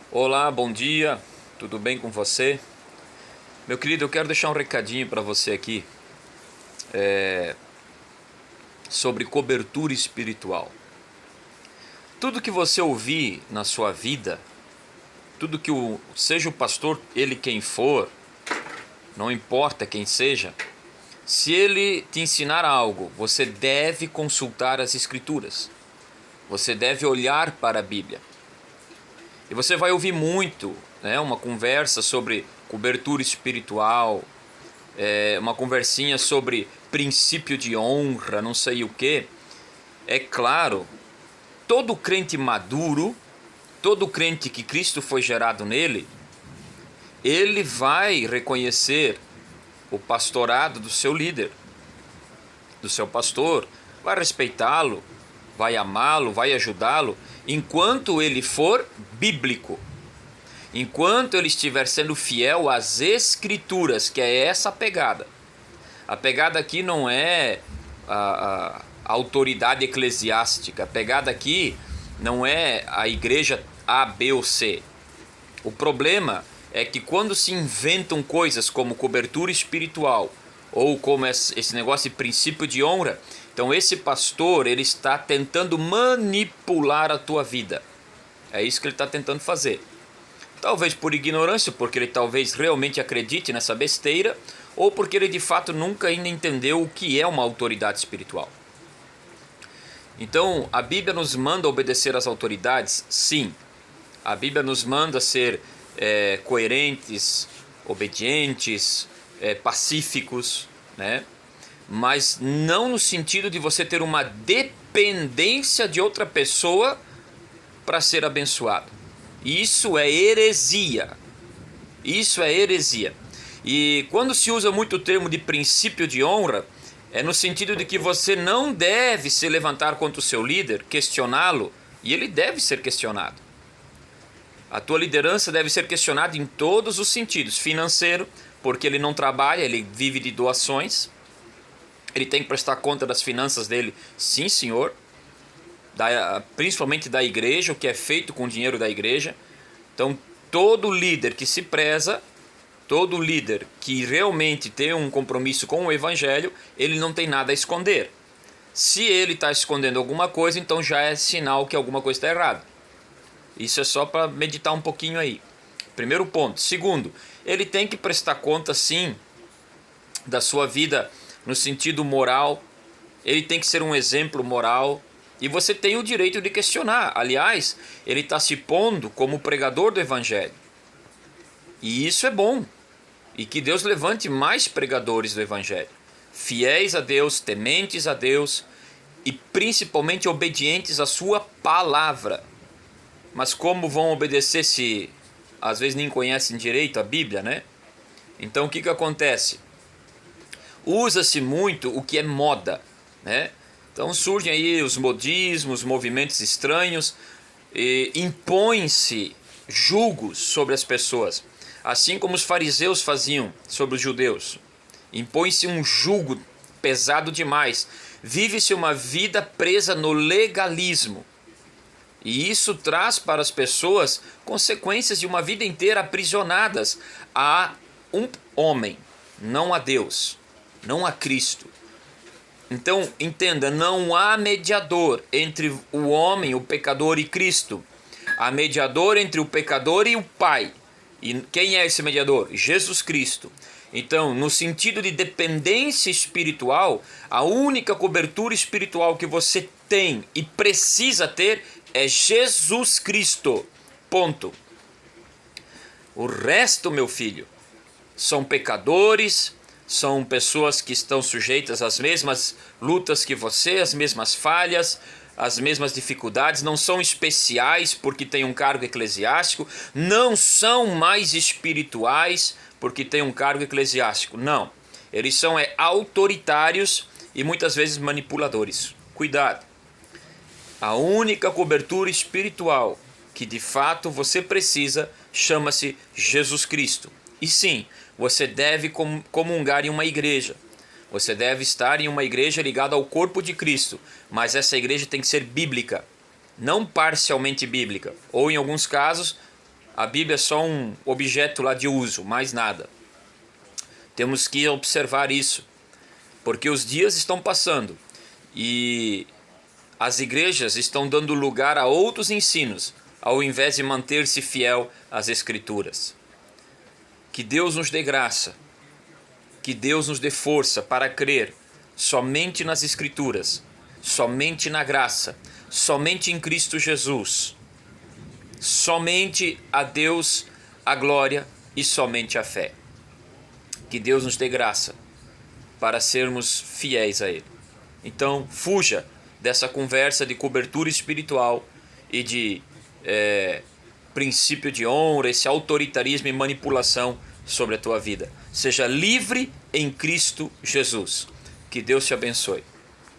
Olá, bom dia, tudo bem com você? Meu querido, eu quero deixar um recadinho para você aqui sobre cobertura espiritual. Tudo que você ouvir na sua vida, tudo que seja o pastor, ele quem for, não importa quem seja, se ele te ensinar algo, você deve consultar as escrituras. Você deve olhar para a Bíblia. E você vai ouvir muito, né, uma conversa sobre cobertura espiritual, uma conversinha sobre princípio de honra, não sei o que. É claro, todo crente maduro, todo crente que Cristo foi gerado nele, ele vai reconhecer o pastorado do seu líder, do seu pastor, vai respeitá-lo, vai amá-lo, vai ajudá-lo, enquanto ele for bíblico. Enquanto ele estiver sendo fiel às escrituras, que é essa a pegada. A pegada aqui não é a autoridade eclesiástica. A pegada aqui não é a igreja A, B ou C. O problema é que quando se inventam coisas como cobertura espiritual ou como esse negócio de princípio de honra, então esse pastor ele está tentando manipular a tua vida. É isso que ele está tentando fazer. Talvez por ignorância, porque ele talvez realmente acredite nessa besteira, ou porque ele de fato nunca ainda entendeu o que é uma autoridade espiritual. Então, a Bíblia nos manda obedecer às autoridades? Sim. A Bíblia nos manda ser coerentes, obedientes, pacíficos, né? Mas não no sentido de você ter uma dependência de outra pessoa para ser abençoado. Isso é heresia. Isso é heresia. E quando se usa muito o termo de princípio de honra, é no sentido de que você não deve se levantar contra o seu líder, questioná-lo, e ele deve ser questionado. A tua liderança deve ser questionada em todos os sentidos. Financeiro, porque ele não trabalha, ele vive de doações. Ele tem que prestar conta das finanças dele, sim senhor. Principalmente da igreja, o que é feito com o dinheiro da igreja. Então, todo líder que se preza, todo líder que realmente tem um compromisso com o evangelho, ele não tem nada a esconder. Se ele está escondendo alguma coisa, então já é sinal que alguma coisa está errada. Isso é só para meditar um pouquinho aí. Primeiro ponto. Segundo, ele tem que prestar conta, sim, da sua vida no sentido moral. Ele tem que ser um exemplo moral. E você tem o direito de questionar. Aliás, ele está se pondo como pregador do evangelho. E isso é bom. E que Deus levante mais pregadores do evangelho. Fiéis a Deus, tementes a Deus e principalmente obedientes à sua palavra. Mas como vão obedecer se às vezes nem conhecem direito a Bíblia, né? Então o que acontece? Usa-se muito o que é moda, né? Então surgem aí os modismos, movimentos estranhos, e impõem-se julgos sobre as pessoas, assim como os fariseus faziam sobre os judeus. Impõe-se um jugo pesado demais. Vive-se uma vida presa no legalismo. E isso traz para as pessoas consequências de uma vida inteira aprisionadas a um homem, não a Deus, não a Cristo. Então, entenda, não há mediador entre o homem, o pecador e Cristo. Há mediador entre o pecador e o Pai. E quem é esse mediador? Jesus Cristo. Então, no sentido de dependência espiritual, a única cobertura espiritual que você tem e precisa ter é Jesus Cristo. Ponto. O resto, meu filho, são pecadores, são pessoas que estão sujeitas às mesmas lutas que você, às mesmas falhas, às mesmas dificuldades, não são especiais porque têm um cargo eclesiástico, não são mais espirituais porque têm um cargo eclesiástico. Não. Eles são autoritários e muitas vezes manipuladores. Cuidado. A única cobertura espiritual que de fato você precisa chama-se Jesus Cristo. E sim, você deve comungar em uma igreja. Você deve estar em uma igreja ligada ao corpo de Cristo. Mas essa igreja tem que ser bíblica, não parcialmente bíblica. Ou em alguns casos, A Bíblia é só um objeto lá de uso, mais nada. Temos que observar isso, porque os dias estão passando e as igrejas estão dando lugar a outros ensinos, ao invés de manter-se fiel às Escrituras. Que Deus nos dê graça, que Deus nos dê força para crer somente nas Escrituras, somente na graça, somente em Cristo Jesus, somente a Deus a glória e somente a fé. Que Deus nos dê graça para sermos fiéis a Ele. Então, fuja dessa conversa de cobertura espiritual e de princípio de honra, esse autoritarismo e manipulação sobre a tua vida. Seja livre em Cristo Jesus. Que Deus te abençoe.